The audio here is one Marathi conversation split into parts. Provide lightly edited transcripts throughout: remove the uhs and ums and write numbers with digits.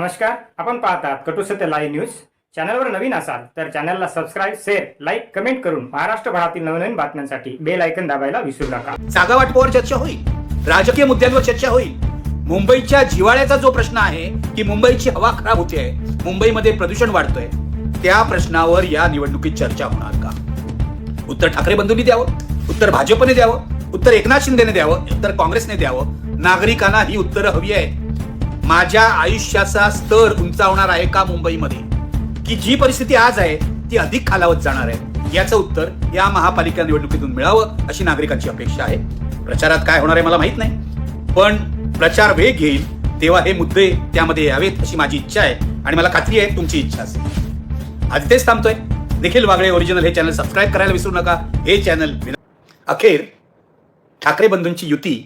नमस्कार, आपण पाहतात कटू सत्य लाईव्ह न्यूज. चॅनलवर नवीन असाल तर चॅनलला सबस्क्राईब, शेअर, लाईक, कमेंट करून महाराष्ट्रभरातील नवनवीन बातम्यांसाठी बेल आयकन दाबायला विसरू नका. जागा वाटपावर चर्चा होईल, राजकीय मुद्द्यांवर चर्चा होईल. मुंबईच्या जिव्हाळ्याचा जो प्रश्न आहे की मुंबईची हवा खराब होते, मुंबईमध्ये प्रदूषण वाढतोय, त्या प्रश्नावर या निवडणुकीत चर्चा होणार का? उत्तर ठाकरे बंधूंनी द्यावं, उत्तर भाजपने द्यावं, उत्तर एकनाथ शिंदेने द्यावं, उत्तर काँग्रेसने द्यावं. नागरिकांना ही उत्तरं हवी आहेत. माझ्या आयुष्याचा स्तर उंचावणार आहे का मुंबईमध्ये, की जी परिस्थिती आज आहे ती अधिक खालावत जाणार आहे? याचं उत्तर या महापालिका निवडणुकीतून मिळावं अशी नागरिकांची अपेक्षा आहे. प्रचारात काय होणार आहे मला माहित नाही, पण प्रचार वेग घेईल तेव्हा हे मुद्दे त्यामध्ये यावेत अशी माझी इच्छा आहे आणि मला खात्री आहे तुमची इच्छा असेल. आज तेच थांबतोय. निखिल वागळे ओरिजिनल हे चॅनल सबस्क्राईब करायला विसरू नका. हे चॅनल अखेर ठाकरे बंधूंची युती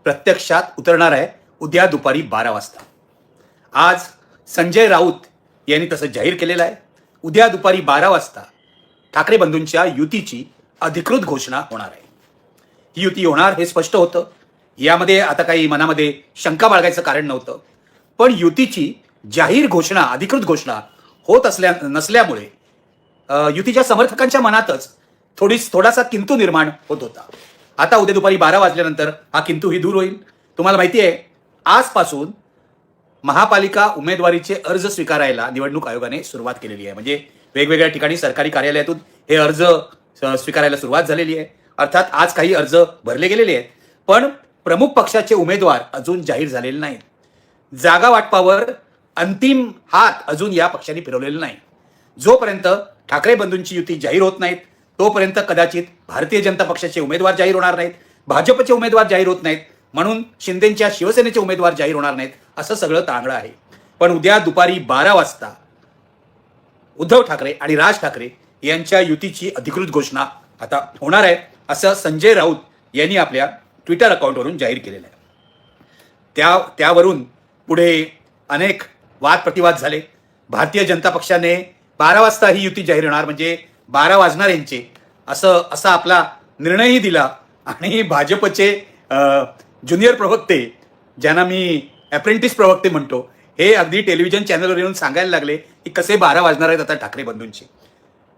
प्रत्यक्षात उतरणार आहे उद्या दुपारी 12 वाजता. आज संजय राऊत यांनी तसं जाहीर केलेलं आहे. उद्या दुपारी 12 वाजता ठाकरे बंधूंच्या युतीची अधिकृत घोषणा होणार आहे. ही युती होणार हे स्पष्ट होतं. यामध्ये आता काही मनामध्ये शंका बाळगायचं कारण नव्हतं. पण युतीची जाहीर घोषणा, अधिकृत घोषणा होत नसल्यामुळे युतीच्या समर्थकांच्या मनातच थोडासा किंतु निर्माण होत होता. आता उद्या दुपारी 12 वाजल्यानंतर हा किंतुही दूर होईल. तुम्हाला माहिती आहे, आजपासून महापालिका उमेदवारीचे अर्ज स्वीकारायला निवडणूक आयोगाने सुरुवात केलेली आहे. म्हणजे वेगवेगळ्या ठिकाणी सरकारी कार्यालयातून हे अर्ज स्वीकारायला सुरुवात झालेली आहे. अर्थात आज काही अर्ज भरले गेलेले आहेत, पण प्रमुख पक्षाचे उमेदवार अजून जाहीर झालेले नाहीत. जागा वाटपावर अंतिम हात अजून या पक्षांनी फिरवलेला नाही. जोपर्यंत ठाकरे बंधूंची युती जाहीर होत नाहीत तोपर्यंत कदाचित भारतीय जनता पक्षाचे उमेदवार जाहीर होणार नाहीत, भाजपचे उमेदवार जाहीर होत नाहीत, म्हणून शिंदेच्या शिवसेनेचे उमेदवार जाहीर होणार नाहीत. असं सगळं तांगडं आहे. पण उद्या दुपारी 12 वाजता उद्धव ठाकरे आणि राज ठाकरे यांच्या युतीची अधिकृत घोषणा आता होणार आहे असं संजय राऊत यांनी आपल्या ट्विटर अकाउंटवरून जाहीर केलेलं आहे. त्यावरून पुढे अनेक वाद प्रतिवाद झाले. भारतीय जनता पक्षाने 12 वाजता ही युती जाहीर होणार म्हणजे 12 वाजणार यांचे असा आपला निर्णयही दिला. आणि भाजपचे ज्युनियर प्रवक्ते, ज्यांना मी अप्रेंटिस प्रवक्ते म्हणतो, हे अगदी टेलिव्हिजन चॅनलवर येऊन सांगायला लागले की कसे 12 वाजणार आहेत आता ठाकरे बंधूंचे.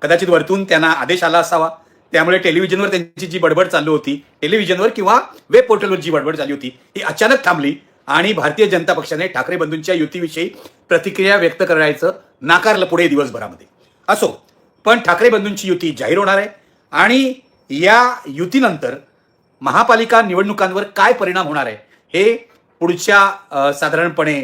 कदाचित वरतून त्यांना आदेश आला असावा. त्यामुळे टेलिव्हिजनवर त्यांची जी बडबड चालू होती, टेलिव्हिजनवर किंवा वेब पोर्टलवर जी बडबड चालू होती, ही अचानक थांबली आणि भारतीय जनता पक्षाने ठाकरे बंधूंच्या युतीविषयी प्रतिक्रिया व्यक्त करायचं नाकारलं पुढे दिवसभरामध्ये. असो, पण ठाकरे बंधूंची युती जाहीर होणार आहे आणि या युतीनंतर महापालिका निवडणुकांवर काय परिणाम होणार आहे हे पुढच्या साधारणपणे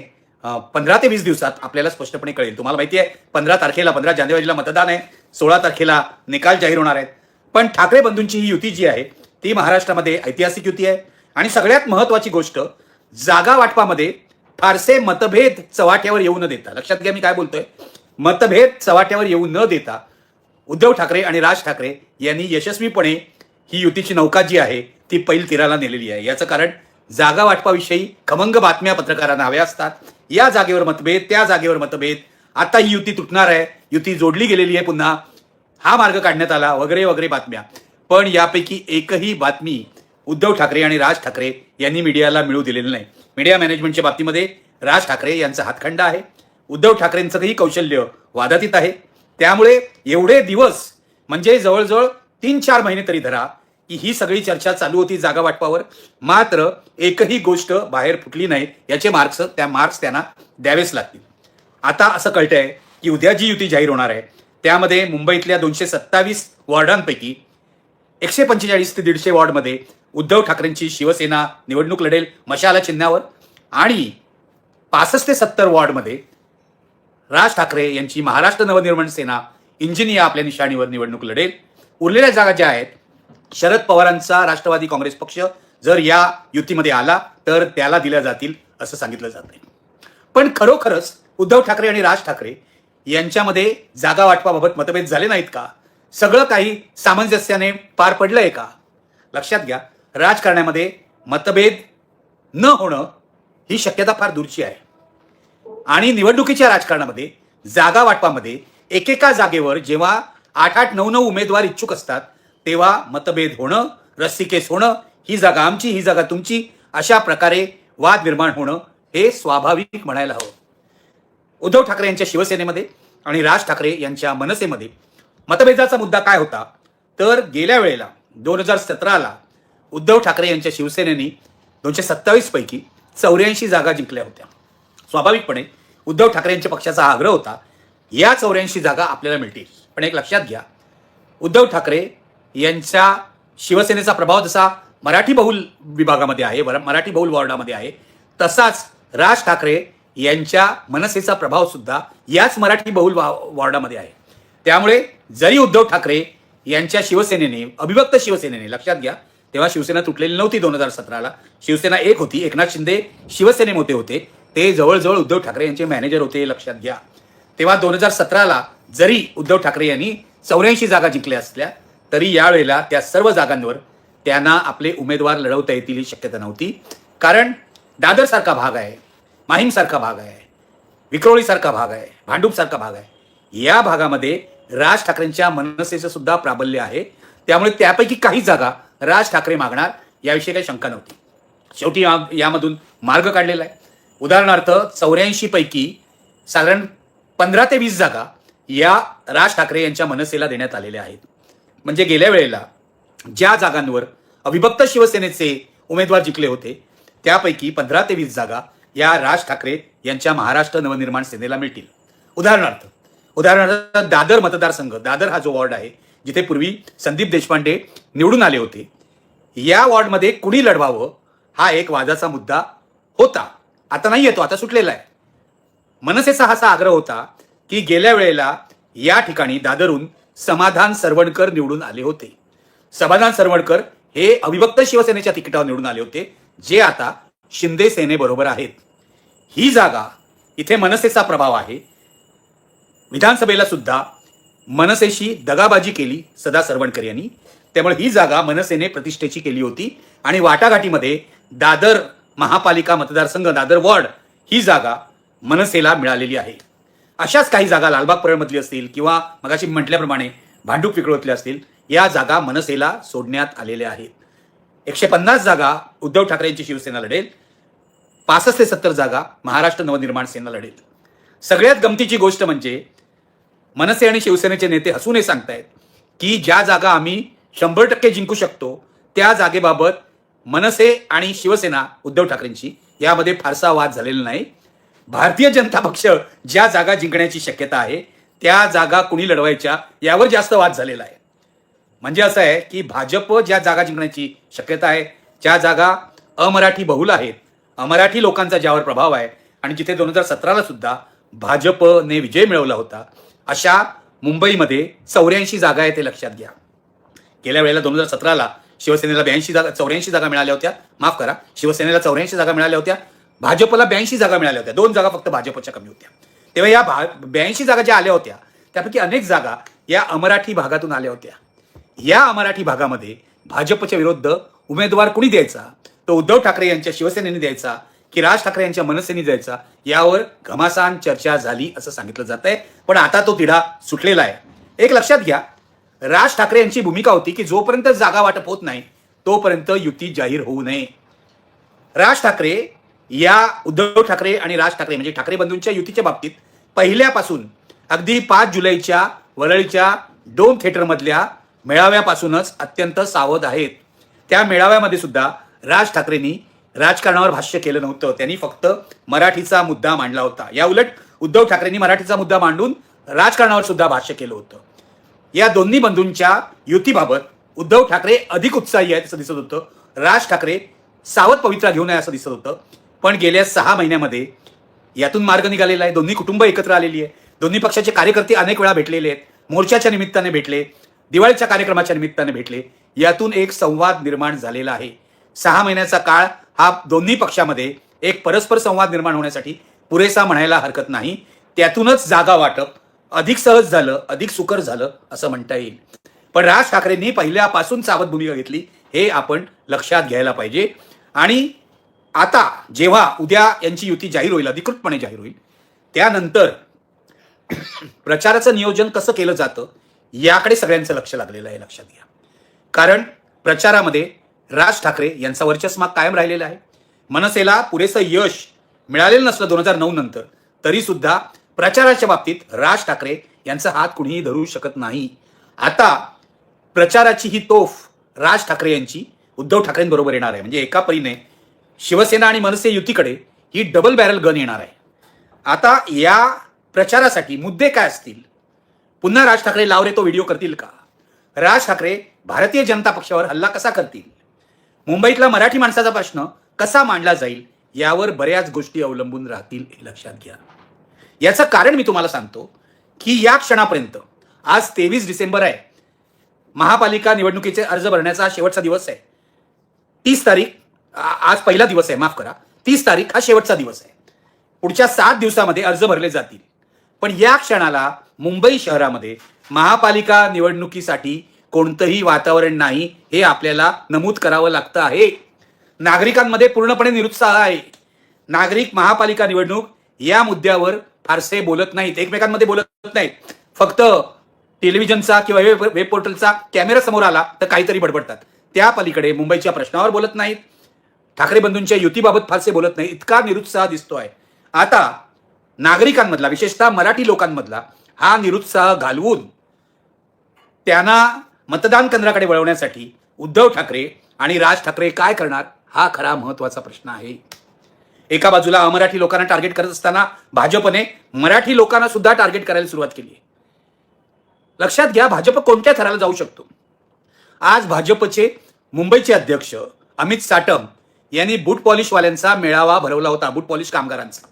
15 ते 20 दिवसात आपल्याला स्पष्टपणे कळेल. तुम्हाला माहिती आहे, 15 जानेवारीला मतदान आहे, 16 तारखेला निकाल जाहीर होणार आहेत. पण ठाकरे बंधूंची ही युती जी आहे ती महाराष्ट्रामध्ये ऐतिहासिक युती आहे. आणि सगळ्यात महत्वाची गोष्ट, जागा वाटपामध्ये फारसे मतभेद चव्हाट्यावर येऊ न देता, लक्षात घ्या मी काय बोलतोय, मतभेद चव्हाट्यावर येऊ न देता उद्धव ठाकरे आणि राज ठाकरे यांनी यशस्वीपणे ही युतीची नौका जी आहे ती पैल तीराला नेलेली आहे. याचं कारण, जागा वाटपाविषयी खमंग बातम्या पत्रकारांना हव्या असतात. या जागेवर मतभेद, त्या जागेवर मतभेद, आता ही युती तुटणार आहे, युती जोडली गेलेली आहे, पुन्हा हा मार्ग काढण्यात आला, वगैरे वगैरे बातम्या. पण यापैकी एकही बातमी उद्धव ठाकरे आणि राज ठाकरे यांनी मीडियाला मिळू दिलेली नाही. मीडिया मॅनेजमेंटच्या बाबतीमध्ये राज ठाकरे यांचा हातखंडा आहे. उद्धव ठाकरेंचंही कौशल्य वादातीत आहे. त्यामुळे एवढे दिवस म्हणजे जवळजवळ 3-4 महिने तरी धरा की ही सगळी चर्चा चालू होती जागा वाटपावर, मात्र एकही गोष्ट बाहेर फुटली नाही. याचे मार्क्स त्यांना द्यावेच लागतील. आता असं कळतंय की उद्या जी युती जाहीर होणार आहे त्यामध्ये मुंबईतल्या 227 वॉर्डांपैकी 145 ते 150 वॉर्डमध्ये उद्धव ठाकरेंची शिवसेना निवडणूक लढेल मशाला चिन्हावर आणि 65 ते 70 वॉर्डमध्ये राज ठाकरे यांची महाराष्ट्र नवनिर्माण सेना इंजिनिया आपल्या निशाणीवर निवडणूक लढेल. उरलेल्या जागा ज्या आहेत, शरद पवारांचा राष्ट्रवादी काँग्रेस पक्ष जर या युतीमध्ये आला तर त्याला दिल्या जातील असं सांगितलं जात आहे. पण खरोखरच उद्धव ठाकरे आणि राज ठाकरे यांच्यामध्ये जागा वाटपाबाबत मतभेद झाले नाहीत का? सगळं काही सामंजस्याने पार पडलंय का? लक्षात घ्या, राजकारणामध्ये मतभेद न होणं ही शक्यता फार दूरची आहे. आणि निवडणुकीच्या राजकारणामध्ये जागा वाटपामध्ये एकेका जागेवर जेव्हा 8-8, 9-9 उमेदवार इच्छुक असतात तेव्हा मतभेद होणं, रस्सीकेस होणं, ही जागा आमची, ही जागा तुमची, अशा प्रकारे वाद निर्माण होणं हे स्वाभाविक म्हणायला हवं. उद्धव ठाकरे यांच्या शिवसेनेमध्ये आणि राज ठाकरे यांच्या मनसेमध्ये मतभेदाचा मुद्दा काय होता, तर गेल्या वेळेला 2017ला उद्धव ठाकरे यांच्या शिवसेनेने 227 पैकी 84 जागा जिंकल्या होत्या. स्वाभाविकपणे उद्धव ठाकरे यांच्या पक्षाचा हा आग्रह होता, या 84 जागा आपल्याला मिळतील. पण एक लक्षात घ्या, उद्धव ठाकरे यांच्या शिवसेनेचा प्रभाव जसा मराठी बहुल विभागामध्ये आहे, मराठी बहुल वॉर्डामध्ये आहे, तसाच राज ठाकरे यांच्या मनसेचा प्रभाव सुद्धा याच मराठी बहुल वॉर्डामध्ये आहे. त्यामुळे जरी उद्धव ठाकरे यांच्या शिवसेनेने, अविभक्त शिवसेनेने, लक्षात घ्या तेव्हा शिवसेना तुटलेली नव्हती, 2017ला शिवसेना एक होती, एकनाथ शिंदे शिवसेनेमध्ये होते, ते जवळजवळ उद्धव ठाकरे यांचे मॅनेजर होते, लक्षात घ्या. तेव्हा 2017ला जरी उद्धव ठाकरे यांनी 84 जागा जिंकल्या असल्या तरी यावेळेला त्या सर्व जागांवर त्यांना आपले उमेदवार लढवता येतील ही शक्यता नव्हती. कारण दादरसारखा भाग आहे, माहीमसारखा भाग आहे, विक्रोळीसारखा भाग आहे, भांडूपसारखा भाग आहे, या भागामध्ये राज ठाकरेंच्या मनसेचं सुद्धा प्राबल्य आहे. त्यामुळे त्यापैकी काही जागा राज ठाकरे मागणार याविषयी काही शंका नव्हती. शेवटी यामधून मार्ग काढलेला आहे. उदाहरणार्थ 84 पैकी साधारण 15 ते 20 जागा या राज ठाकरे यांच्या मनसेला देण्यात आलेल्या आहेत. म्हणजे गेल्या वेळेला ज्या जागांवर अविभक्त शिवसेनेचे उमेदवार जिंकले होते त्यापैकी 15 ते 20 जागा या राज ठाकरे यांच्या महाराष्ट्र नवनिर्माण सेनेला मिळतील. उदाहरणार्थ दादर मतदारसंघ, दादर हा जो वॉर्ड आहे जिथे पूर्वी संदीप देशपांडे निवडून आले होते, या वॉर्डमध्ये कुणी लढवावं हा एक वादाचा मुद्दा होता. आता नाही येतो, आता सुटलेला आहे. मनसेचा असा आग्रह होता की गेल्या वेळेला या ठिकाणी दादरून समाधान सरवणकर निवडून आले होते. समाधान सरवणकर हे अविभक्त शिवसेनेच्या तिकिटावर निवडून आले होते, जे आता शिंदे सेनेबरोबर आहेत. ही जागा, इथे मनसेचा प्रभाव आहे. विधानसभेला सुद्धा मनसेशी दगाबाजी केली सदा सरवणकर यांनी, त्यामुळे ही जागा मनसेने प्रतिष्ठेची केली होती आणि वाटाघाटीमध्ये दादर महापालिका मतदारसंघ, दादर वॉर्ड ही जागा मनसेला मिळालेली आहे. अशाच काही जागा लालबाग परळमधली असतील किंवा मगाशी म्हटल्याप्रमाणे भांडूप विक्रोळीतल्या असतील, या जागा मनसेला सोडण्यात आलेल्या आहेत. 150 जागा उद्धव ठाकरे यांची शिवसेना लढेल, 65 ते 70 जागा महाराष्ट्र नवनिर्माण सेना लढेल. सगळ्यात गमतीची गोष्ट म्हणजे मनसे आणि शिवसेनेचे नेते हसून हे सांगतायत की ज्या जागा आम्ही 100% जिंकू शकतो त्या जागेबाबत मनसे आणि शिवसेना उद्धव ठाकरेंची यामध्ये फारसा वाद झालेला नाही. भारतीय जनता पक्ष ज्या जागा जिंकण्याची शक्यता आहे त्या जागा कुणी लढवायच्या यावर जास्त वाद झालेला आहे. म्हणजे असं आहे की भाजप ज्या जागा जिंकण्याची शक्यता आहे, ज्या जागा अमराठी बहुल आहेत, अमराठी लोकांचा ज्यावर प्रभाव आहे आणि जिथे 2017ला सुद्धा भाजपने विजय मिळवला होता, अशा मुंबईमध्ये 84 जागा आहेत, ते लक्षात घ्या. गेल्या वेळेला 2017ला शिवसेनेला 84 जागा मिळाल्या होत्या. माफ करा, शिवसेनेला 84 जागा मिळाल्या होत्या, भाजपला 82 जागा मिळाल्या होत्या. 2 जागा फक्त भाजपच्या कमी होत्या. तेव्हा या 82 जागा ज्या आल्या होत्या त्यापैकी अनेक जागा या अमराठी भागातून आल्या होत्या. या अमराठी भागामध्ये भाजपच्या विरुद्ध उमेदवार कुणी द्यायचा, तो उद्धव ठाकरे यांच्या शिवसेनेने द्यायचा की राज ठाकरे यांच्या मनसेने द्यायचा, यावर घमासान चर्चा झाली असं सांगितलं जात आहे. पण आता तो तिढा सुटलेला आहे. एक लक्षात घ्या, राज ठाकरे यांची भूमिका होती की जोपर्यंत जागा वाटप होत नाही तोपर्यंत युती जाहीर होऊ नये. राज ठाकरे या उद्धव ठाकरे आणि राज ठाकरे म्हणजे ठाकरे बंधूंच्या युतीच्या बाबतीत पहिल्यापासून अगदी 5 जुलैच्या वरळीच्या डोम थिएटरमधल्या मेळाव्यापासूनच अत्यंत सावध आहेत. त्या मेळाव्यामध्ये सुद्धा राज ठाकरेंनी राजकारणावर भाष्य केलं नव्हतं, त्यांनी फक्त मराठीचा मुद्दा मांडला होता. या उलट उद्धव ठाकरेंनी मराठीचा मुद्दा मांडून राजकारणावर सुद्धा भाष्य केलं होतं. या दोन्ही बंधूंच्या युतीबाबत उद्धव ठाकरे अधिक उत्साही आहेत असं दिसत होतं, राज ठाकरे सावध पवित्रा घेऊन आहे असं दिसत होतं. पण गेल्या 6 महिन्यामध्ये यातून मार्ग निघालेला आहे. दोन्ही कुटुंब एकत्र आलेली आहे. दोन्ही पक्षाचे कार्यकर्ते अनेक वेळा भेटलेले आहेत, मोर्चाच्या निमित्ताने भेटले, दिवाळीच्या कार्यक्रमाच्या निमित्ताने भेटले. यातून एक संवाद निर्माण झालेला आहे. 6 महिन्याचा काळ हा दोन्ही पक्षामध्ये एक परस्पर संवाद निर्माण होण्यासाठी पुरेसा म्हणायला हरकत नाही. त्यातूनच जागा वाटप अधिक सहज झालं, अधिक सुकर झालं असं म्हणता येईल. पण राज ठाकरेंनी पहिल्यापासून सावध भूमिका घेतली हे आपण लक्षात घ्यायला पाहिजे. आणि आता जेव्हा उद्या यांची युती जाहीर होईल, अधिकृतपणे जाहीर होईल, त्यानंतर प्रचाराचं नियोजन कसं केलं जातं याकडे सगळ्यांचं लक्ष लागलेलं आहे, लक्षात घ्या. कारण प्रचारामध्ये राज ठाकरे यांचा वर्चस्व कायम राहिलेला आहे. मनसेला पुरेसं यश मिळालेलं नसलं 2009 नंतर, तरी सुद्धा प्रचाराच्या बाबतीत राज ठाकरे यांचा हात कुणीही धरू शकत नाही. आता प्रचाराची ही तोफ राज ठाकरे यांची उद्धव ठाकरेंबरोबर येणार आहे. म्हणजे एका परीने शिवसेना आणि मनसे युतीकडे ही डबल बॅरल गन येणार आहे. आता या प्रचारासाठी मुद्दे काय असतील? पुन्हा राज ठाकरे लाव रे तो व्हिडिओ करतील का? राज ठाकरे भारतीय जनता पक्षावर हल्ला कसा करतील? मुंबईतला मराठी माणसाचा प्रश्न कसा मांडला जाईल यावर बऱ्याच गोष्टी अवलंबून राहतील, हे लक्षात घ्या. याचं कारण मी तुम्हाला सांगतो की या क्षणापर्यंत आज 23 डिसेंबर आहे. महापालिका निवडणुकीचे अर्ज भरण्याचा शेवटचा दिवस आहे. 30 तारीख आज पहिला दिवस आहे, माफ करा, 30 तारीख हा शेवटचा दिवस आहे. पुढच्या 7 दिवसामध्ये अर्ज भरले जातील. पण या क्षणाला मुंबई शहरामध्ये महापालिका निवडणुकीसाठी कोणतंही वातावरण नाही, हे आपल्याला नमूद करावं लागतं आहे. नागरिकांमध्ये पूर्णपणे निरुत्साह आहे. नागरिक महापालिका निवडणूक या मुद्द्यावर फारसे बोलत नाहीत, एकमेकांमध्ये बोलत नाहीत. फक्त टेलिव्हिजनचा किंवा वेब पोर्टलचा कॅमेरा समोर आला तर काहीतरी बडबडतात. त्या पलीकडे मुंबईच्या प्रश्नावर बोलत नाहीत, ठाकरे बंधूंच्या युतीबाबत फारसे बोलत नाही. इतका निरुत्साह दिसतोय. आता नागरिकांमधला, विशेषतः मराठी लोकांमधला हा निरुत्साह घालवून त्यांना मतदान केंद्राकडे वळवण्यासाठी उद्धव ठाकरे आणि राज ठाकरे काय करणार, हा खरा महत्वाचा प्रश्न आहे. एका बाजूला अमराठी लोकांना टार्गेट करत असताना भाजपने मराठी लोकांना सुद्धा टार्गेट करायला सुरुवात केली आहे. लक्षात घ्या, भाजप कोणत्या थराला जाऊ शकतो. आज भाजपचे मुंबईचे अध्यक्ष अमित साटम यांनी बूट पॉलिशवाल्यांचा मेळावा भरवला होता, बूट पॉलिश कामगारांचा.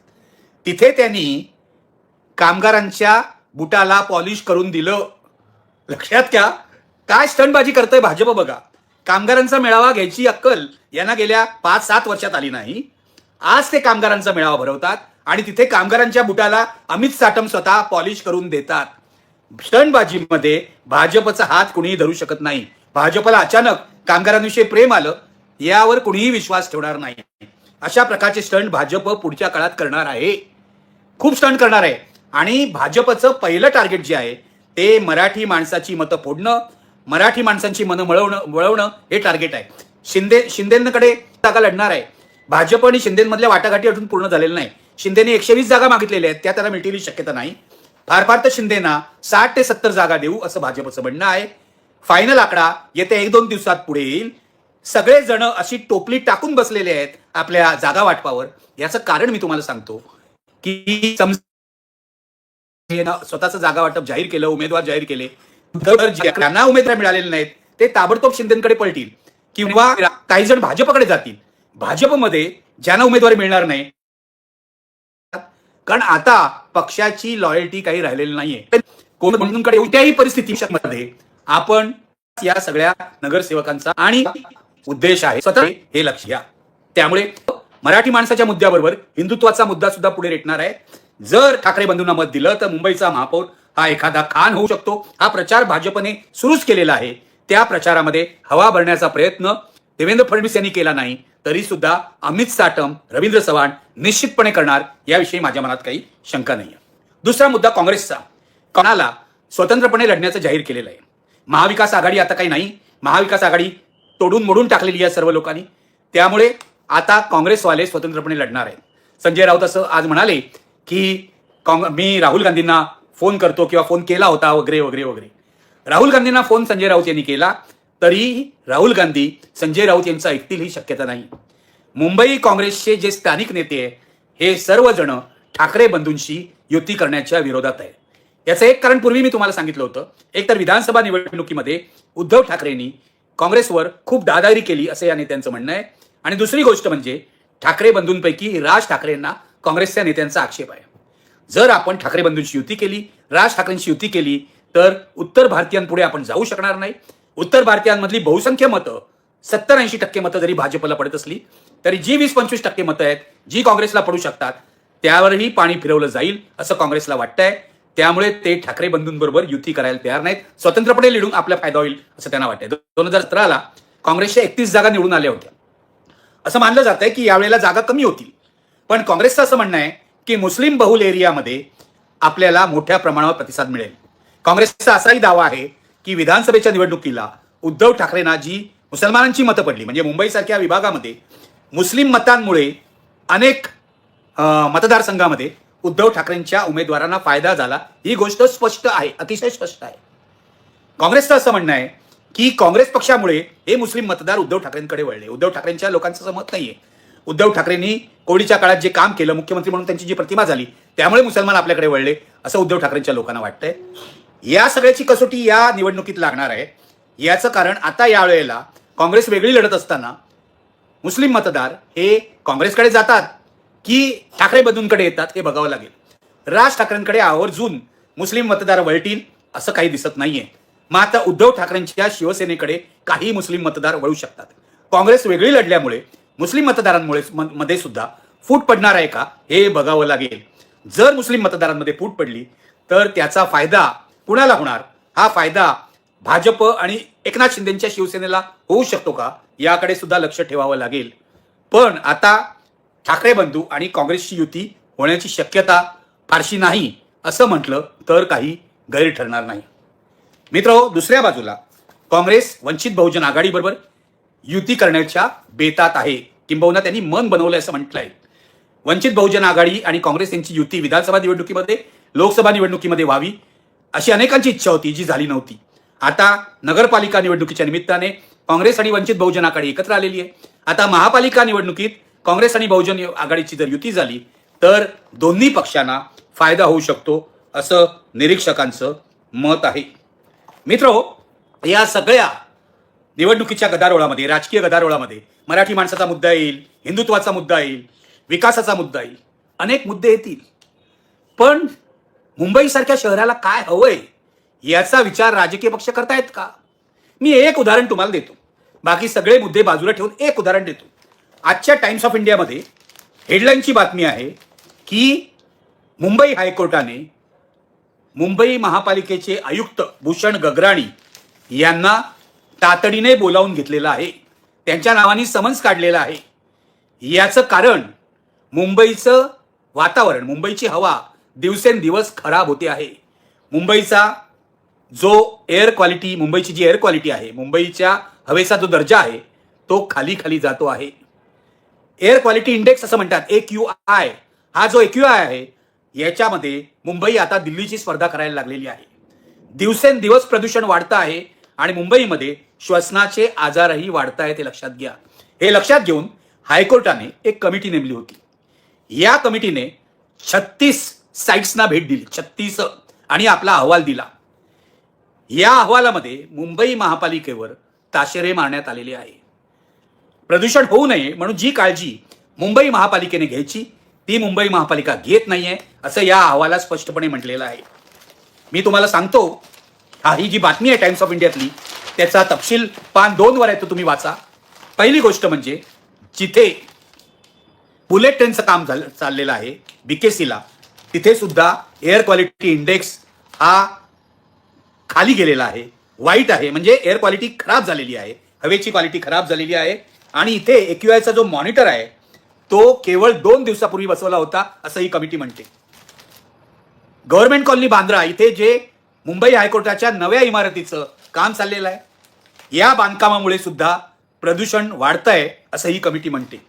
तिथे त्यांनी कामगारांच्या बुटाला पॉलिश करून दिलं. लक्षात घ्या, काय स्टंटबाजी करतोय भाजप बघा. कामगारांचा मेळावा घ्यायची अक्कल यांना गेल्या 5-7 वर्षात आली नाही. आज ते कामगारांचा मेळावा भरवतात आणि तिथे कामगारांच्या बुटाला अमित साटम स्वतः पॉलिश करून देतात. स्टंटबाजीमध्ये भाजपचा हात कुणीही धरू शकत नाही. भाजपला अचानक कामगारांविषयी प्रेम आलं, यावर कुणीही विश्वास ठेवणार नाही. अशा प्रकारचे स्टंट भाजप पुढच्या काळात करणार आहे, खूप स्टंट करणार आहे. आणि भाजपचं पहिलं टार्गेट जे आहे ते मराठी माणसाची मतं फोडणं, मराठी माणसांची मनं वळवणं हे टार्गेट आहे. शिंदेकडे जागा लढणार आहे. भाजप आणि शिंदेमधल्या वाटाघाटी अजून पूर्ण झालेल्या नाही. शिंदेने 120 जागा मागितलेल्या आहेत, त्या त्यांना मिळतील शक्यता नाही. फार तर शिंदेना 60 ते 70 जागा देऊ असं भाजपचं म्हणणं आहे. फायनल आकडा येत्या 1-2 दिवसात पुढे येईल. सगळेजण अशी टोपली टाकून बसलेले आहेत आपल्या जागा वाटपावर. याचं कारण मी तुम्हाला सांगतो की स्वतःचं जागा वाटप जाहीर केलं, उमेदवार जाहीर केले, तर ज्यांना उमेदवार मिळालेले नाहीत ते ताबडतोब शिंदेकडे पळतील किंवा काही जण भाजपकडे जातील. भाजपमध्ये ज्यांना उमेदवारी मिळणार नाही, कारण आता पक्षाची लॉयल्टी काही राहिलेली नाहीये. कोणकडे कोणत्याही परिस्थितीमध्ये आपण या सगळ्या नगरसेवकांचा आणि उद्देश आहे स्वतः हे लक्ष घ्या. त्यामुळे मराठी माणसाच्या मुद्द्याबरोबर हिंदुत्वाचा मुद्दा सुद्धा पुढे रेटणार आहे. जर ठाकरे बंधूंना मत दिलं तर मुंबईचा महापौर हा एखादा खान होऊ शकतो. हा प्रचार भाजपने सुरूच केलेला आहे. त्या प्रचारामध्ये हवा भरण्याचा प्रयत्न देवेंद्र फडणवीस यांनी केला नाही तरी सुद्धा अमित साटम, रवींद्र चव्हाण निश्चितपणे करणार, याविषयी माझ्या मनात काही शंका नाही. दुसरा मुद्दा काँग्रेसचा. कोणाला स्वतंत्रपणे लढण्याचं जाहीर केलेलं आहे. महाविकास आघाडी आता काही नाही. महाविकास आघाडी तोडून मोडून टाकलेली आहे सर्व लोकांनी. त्यामुळे आता काँग्रेसवाले स्वतंत्रपणे लढणार आहेत. संजय राऊत असं आज म्हणाले की मी राहुल गांधींना फोन करतो किंवा फोन केला होता वगैरे वगैरे वगैरे. राहुल गांधींना फोन संजय राऊत यांनी केला तरी राहुल गांधी संजय राऊत यांचा ऐकतील ही शक्यता नाही. मुंबई काँग्रेसचे जे स्थानिक नेते आहे हे सर्वजण ठाकरे बंधूंशी युती करण्याच्या विरोधात आहे. याचं एक कारण पूर्वी मी तुम्हाला सांगितलं होतं. एक तर विधानसभा निवडणुकीमध्ये उद्धव ठाकरेंनी काँग्रेसवर खूप दादागिरी केली असं या नेत्यांचं म्हणणं आहे. आणि दुसरी गोष्ट म्हणजे ठाकरे बंधूंपैकी राज ठाकरेंना काँग्रेसच्या नेत्यांचा आक्षेप आहे. जर आपण ठाकरे बंधूंची युती केली, राज ठाकरेंची युती केली तर उत्तर भारतीयांपुढे आपण जाऊ शकणार नाही. उत्तर भारतीयांमधली बहुसंख्य मतं 70-80% मतं जरी भाजपला पडत असली तरी जी 20-25% मतं आहेत जी काँग्रेसला पडू शकतात त्यावरही पाणी फिरवलं जाईल असं काँग्रेसला वाटतंय. त्यामुळे ते ठाकरे बंधूंबरोबर युती करायला तयार नाहीत. स्वतंत्रपणे लढून आपला फायदा होईल असं त्यांना वाटतंय. 2017ला काँग्रेसच्या 31 जागा निवडून आल्या होत्या. असं मानलं जात आहे की यावेळेला जागा कमी होतील. पण काँग्रेसचं असं म्हणणं आहे की मुस्लिम बहुल एरियामध्ये आपल्याला मोठ्या प्रमाणावर प्रतिसाद मिळेल. काँग्रेसचा असाही दावा आहे की विधानसभेच्या निवडणुकीला उद्धव ठाकरेंना जी मुसलमानांची मतं पडली, म्हणजे मुंबईसारख्या विभागामध्ये मुस्लिम मतांमुळे अनेक मतदारसंघामध्ये उद्धव ठाकरेंच्या उमेदवारांना फायदा झाला ही गोष्ट स्पष्ट आहे, अतिशय स्पष्ट आहे. काँग्रेसचं असं म्हणणं आहे की काँग्रेस पक्षामुळे हे मुस्लिम मतदार उद्धव ठाकरेंकडे वळले. उद्धव ठाकरेंच्या लोकांचं मत नाहीये. उद्धव ठाकरेंनी कोविडच्या काळात जे काम केलं, मुख्यमंत्री म्हणून त्यांची जी प्रतिमा झाली, त्यामुळे मुसलमान आपल्याकडे वळले असं उद्धव ठाकरेंच्या लोकांना वाटतंय. या सगळ्याची कसोटी या निवडणुकीत लागणार आहे. याचं कारण आता यावेळेला काँग्रेस वेगळी लढत असताना मुस्लिम मतदार हे काँग्रेसकडे जातात की ठाकरे बंधूंकडे येतात हे बघावं लागेल. राज ठाकरेंकडे आवर्जून मुस्लिम मतदार वळतील असं काही दिसत नाहीये. मग आता उद्धव ठाकरेंच्या शिवसेनेकडे काही मुस्लिम मतदार वळू शकतात. काँग्रेस वेगळी लढल्यामुळे मुस्लिम मतदारांमुळे मध्ये सुद्धा फूट पडणार आहे का हे बघावं लागेल. जर मुस्लिम मतदारांमध्ये फूट पडली तर त्याचा फायदा कुणाला होणार? हा फायदा भाजप आणि एकनाथ शिंदेच्या शिवसेनेला होऊ शकतो का याकडे सुद्धा लक्ष ठेवावं लागेल. पण आता ठाकरे बंधू आणि काँग्रेसची युती होण्याची शक्यता फारशी नाही असं म्हटलं तर काही गैर ठरणार नाही. मित्रो, दुसऱ्या बाजूला काँग्रेस वंचित बहुजन आघाडीबरोबर युती करण्याच्या बेतात आहे, किंबहुना त्यांनी मन बनवलंय असं म्हटलंय. वंचित बहुजन आघाडी आणि काँग्रेस यांची युती विधानसभा निवडणुकीमध्ये, लोकसभा निवडणुकीमध्ये व्हावी अशी अनेकांची इच्छा होती जी झाली नव्हती. आता नगरपालिका निवडणुकीच्या निमित्ताने काँग्रेस आणि वंचित बहुजन आघाडी एकत्र आलेली आहे. आता महापालिका निवडणुकीत काँग्रेस आणि बहुजन आघाडीची जर युती झाली तर दोन्ही पक्षांना फायदा होऊ शकतो असं निरीक्षकांचं मत आहे. मित्रो, या सगळ्या निवडणुकीच्या गदारोळामध्ये, राजकीय गदारोळामध्ये मराठी माणसाचा मुद्दा येईल, हिंदुत्वाचा मुद्दा येईल, विकासाचा मुद्दा येईल, अनेक मुद्दे येतील. पण मुंबईसारख्या शहराला काय हवंय याचा विचार राजकीय पक्ष करतायत का? मी एक उदाहरण तुम्हाला देतो, बाकी सगळे मुद्दे बाजूला ठेवून एक उदाहरण देतो. आजच्या टाइम्स ऑफ इंडियामध्ये हेडलाईनची बातमी आहे की मुंबई हायकोर्टाने मुंबई महापालिकेचे आयुक्त भूषण गगराणी यांना तातडीने बोलावून घेतलेलं आहे. त्यांच्या नावाने समन्स काढलेलं आहे. याचं कारण मुंबईचं वातावरण, मुंबईची हवा दिवसेंदिवस खराब होते आहे. मुंबईचा जो एअर क्वालिटी, मुंबईची जी एअर क्वालिटी आहे, मुंबईच्या हवेचा जो दर्जा आहे तो खाली खाली जातो आहे. एअर क्वालिटी इंडेक्स असं म्हणतात, AQI. हा जो AQI आहे याच्यामध्ये मुंबई आता दिल्लीची स्पर्धा करायला लागलेली आहे. दिवसेंदिवस प्रदूषण वाढतं आहे आणि मुंबईमध्ये श्वसनाचे आजारही वाढत आहेत, हे लक्षात घ्या. हे लक्षात घेऊन हायकोर्टाने एक कमिटी नेमली होती. या कमिटीने 36 साइट्सना भेट दिली, 36, आणि आपला अहवाल दिला. या अहवालामध्ये मुंबई महापालिकेवर ताशेरे मारण्यात आलेले आहे. प्रदूषण होऊ नये म्हणून जी काळजी मुंबई महापालिकेने घ्यायची ती मुंबई महापालिका घेत नाहीये असं या अहवालात स्पष्टपणे म्हटलेलं आहे. मी तुम्हाला सांगतो, ही जी बातमी आहे टाइम्स ऑफ इंडियातली त्याचा तपशील पान 2 वर आहे, तो तुम्ही वाचा. पहिली गोष्ट म्हणजे जिथे बुलेट ट्रेनचं काम चाललेलं आहे BKCला, तिथे सुद्धा एअर क्वालिटी इंडेक्स हा खाली गेलेला आहे, वाईट आहे. म्हणजे एअर क्वालिटी खराब झालेली आहे, हवेची क्वालिटी खराब झालेली आहे. आणि इथे AQIचा जो मॉनिटर आहे तो केवळ 2 दिवसापूर्वी बसवला होता असं ही कमिटी म्हणते. गव्हर्नमेंट कॉलनी बांद्रा इथे जे मुंबई हायकोर्टाच्या नव्या इमारतीचं काम चाललेलं आहे, या बांधकामामुळे सुद्धा प्रदूषण वाढतंय असं ही कमिटी म्हणते.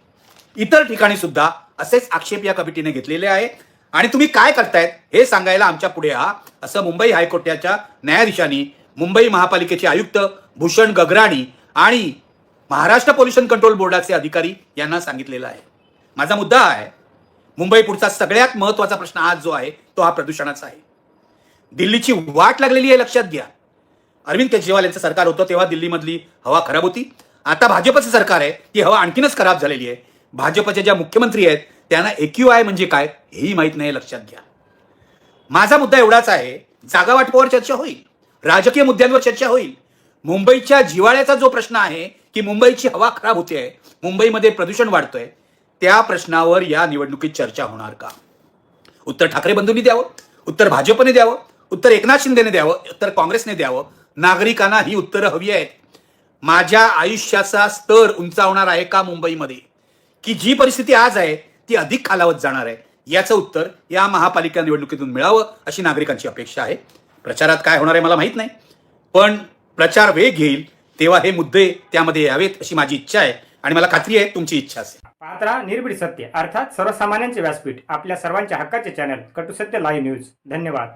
इतर ठिकाणी सुद्धा असेच आक्षेप या कमिटीने घेतलेले आहे. आणि तुम्ही काय करतायत हे सांगायला आमच्या पुढे असं मुंबई हायकोर्टाच्या न्यायाधीशांनी मुंबई महापालिकेचे आयुक्त भूषण गगराणी आणि महाराष्ट्र पोल्युशन कंट्रोल बोर्डाचे अधिकारी यांना सांगितलेलं आहे. माझा मुद्दा आहे, मुंबई पुढचा सगळ्यात महत्वाचा प्रश्न आज जो आहे तो हा प्रदूषणाचा आहे. दिल्लीची वाट लागलेली आहे, लक्षात घ्या. अरविंद केजरीवाल यांचं सरकार होतं तेव्हा दिल्लीमधली हवा खराब होती. आता भाजपचं सरकार आहे, ती हवा आणखीनच खराब झालेली आहे. भाजपच्या ज्या मुख्यमंत्री आहेत त्यांना AQI म्हणजे काय हेही माहीत नाही, लक्षात घ्या. माझा मुद्दा एवढाच आहे, जागा वाटपावर चर्चा होईल, राजकीय मुद्द्यांवर चर्चा होईल. मुंबईच्या जिव्हाळ्याचा जो प्रश्न आहे की मुंबईची हवा खराब होते आहे, मुंबईमध्ये प्रदूषण वाढतोय, त्या प्रश्नावर या निवडणुकीत चर्चा होणार का? उत्तर ठाकरे बंधूंनी द्यावं, उत्तर भाजपने द्यावं, उत्तर एकनाथ शिंदेने द्यावं, उत्तर काँग्रेसने द्यावं. नागरिकांना ही उत्तरं हवी आहेत. माझ्या आयुष्याचा स्तर उंचावणार आहे का मुंबईमध्ये, की जी परिस्थिती आज आहे ती अधिक खालावत जाणार आहे? याचं उत्तर या महापालिका निवडणुकीतून मिळावं अशी नागरिकांची अपेक्षा आहे. प्रचारात काय होणार आहे मला माहित नाही, पण प्रचार वेग घेईल तेव्हा हे मुद्दे त्यामध्ये यावेत अशी माझी इच्छा आहे आणि मला खात्री आहे तुमची इच्छा असेल. पाहत राहा निर्भीड सत्य अर्थात सर्वसामान्यांचे व्यासपीठ, आपल्या सर्वांच्या हक्काचे चॅनल कटुसत्य लाईव्ह न्यूज. धन्यवाद.